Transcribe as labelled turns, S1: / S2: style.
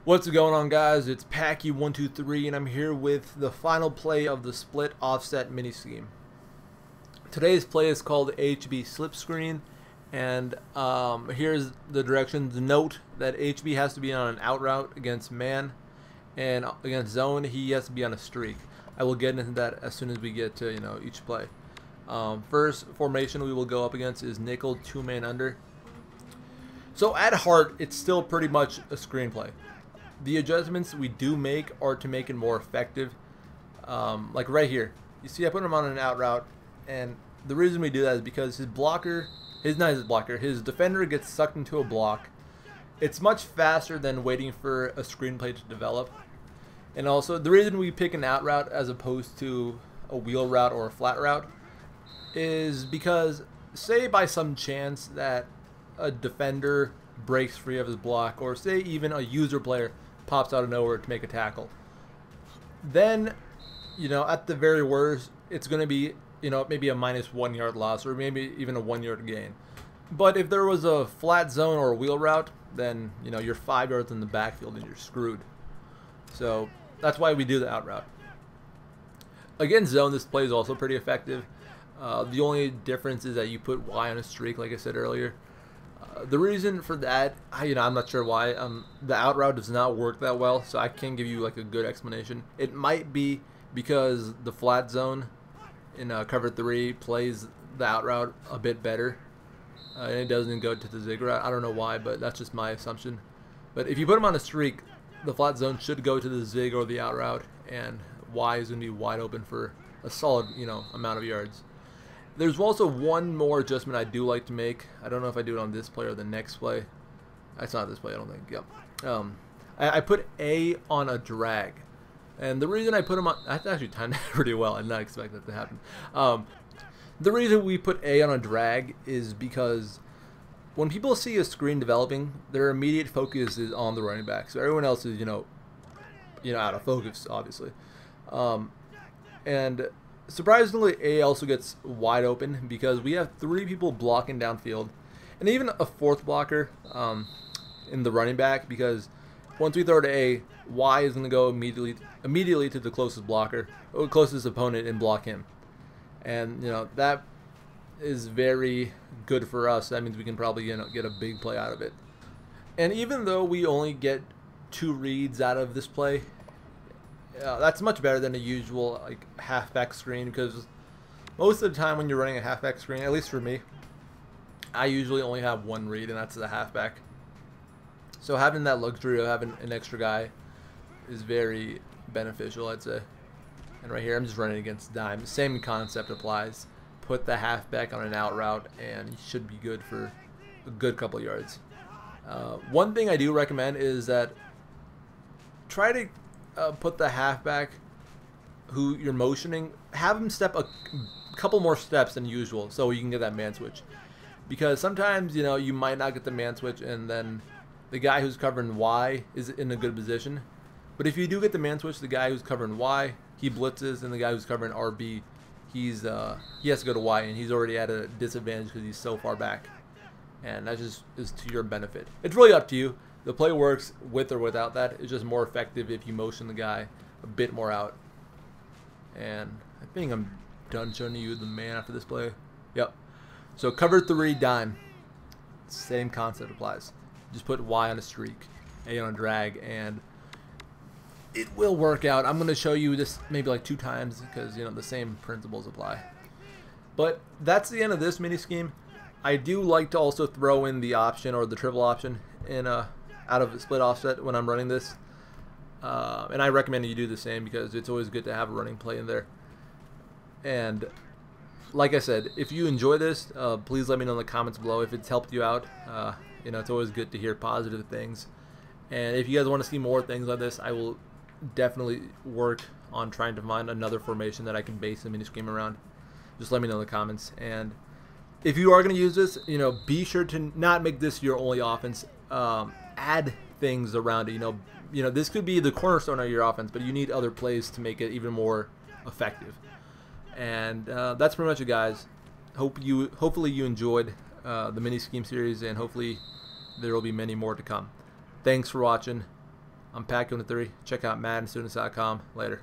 S1: What's going on, guys? It's Packy123 and I'm here with the final play of the split offset mini scheme. Today's play is called HB slip screen, and here's the directions. Note that HB has to be on an out route against man, and against zone he has to be on a streak. I will get into that as soon as we get to each play. First formation we will go up against is nickel 2-man under. So at heart, it's still pretty much a screenplay. The adjustments we do make are to make it more effective. Like right here, you see I put him on an out route, and the reason we do that is because his defender gets sucked into a block. It's much faster than waiting for a screenplay to develop. And also, the reason we pick an out route as opposed to a wheel route or a flat route is because, say by some chance that a defender breaks free of his block, or say even a user player pops out of nowhere to make a tackle, then at the very worst it's going to be maybe a -1 yard loss, or maybe even a 1 yard gain. But if there was a flat zone or a wheel route, then you're 5 yards in the backfield and you're screwed. So that's why we do the out route. Against zone, this play is also pretty effective. The only difference is that you put Y on a streak, like I said earlier. The reason for that, I'm not sure why. The out route does not work that well, so I can't give you like a good explanation. It might be because the flat zone in cover 3 plays the out route a bit better, and it doesn't go to the zig route. I don't know why, but that's just my assumption. But if you put him on a streak, the flat zone should go to the zig or the out route, and Y is going to be wide open for a solid amount of yards. There's also one more adjustment I do like to make. I don't know if I do it on this play or the next play. That's not this play, I don't think. Yep. I put A on a drag. And the reason I put him on... That's actually timed that pretty well. I did not expect that to happen. The reason we put A on a drag is because when people see a screen developing, their immediate focus is on the running back. So everyone else is, out of focus, obviously. And surprisingly, A also gets wide open because we have 3 people blocking downfield, and even a 4th blocker in the running back, because once we throw to A, Y is going to go immediately to the closest blocker, or closest opponent, and block him. And that is very good for us. That means we can probably get a big play out of it. And even though we only get 2 reads out of this play, that's much better than a usual halfback screen, because most of the time when you're running a halfback screen, at least for me, I usually only have 1 read, and that's the halfback. So having that luxury of having an extra guy is very beneficial, I'd say. And right here I'm just running against dime. Same concept applies. Put the halfback on an out route and you should be good for a good couple yards. One thing I do recommend is that try to put the halfback who you're motioning, have him step a couple more steps than usual so you can get that man switch. Because sometimes you might not get the man switch, and then the guy who's covering Y is in a good position. But if you do get the man switch, the guy who's covering Y, he blitzes, and the guy who's covering RB, he has to go to Y, and he's already at a disadvantage because he's so far back. And that just is to your benefit. It's really up to you. The play works with or without that. It's just more effective if you motion the guy a bit more out. And I think I'm done showing you the man after this play. Yep. So cover 3 dime. Same concept applies. Just put Y on a streak, A on a drag, and it will work out. I'm going to show you this maybe like 2 times because the same principles apply. But that's the end of this mini scheme. I do like to also throw in the option or the triple option in out of split offset when I'm running this, and I recommend you do the same because it's always good to have a running play in there. And like I said, if you enjoy this, please let me know in the comments below if it's helped you out. It's always good to hear positive things, and if you guys want to see more things like this, I will definitely work on trying to find another formation that I can base the mini scheme around. Just let me know in the comments. And if you are going to use this, be sure to not make this your only offense. Add things around it. This could be the cornerstone of your offense, but you need other plays to make it even more effective. And that's pretty much it, guys. Hopefully you enjoyed the mini scheme series, and hopefully there will be many more to come. Thanks for watching. I'm Pat going to 3. Check out maddenstudents.com. Later.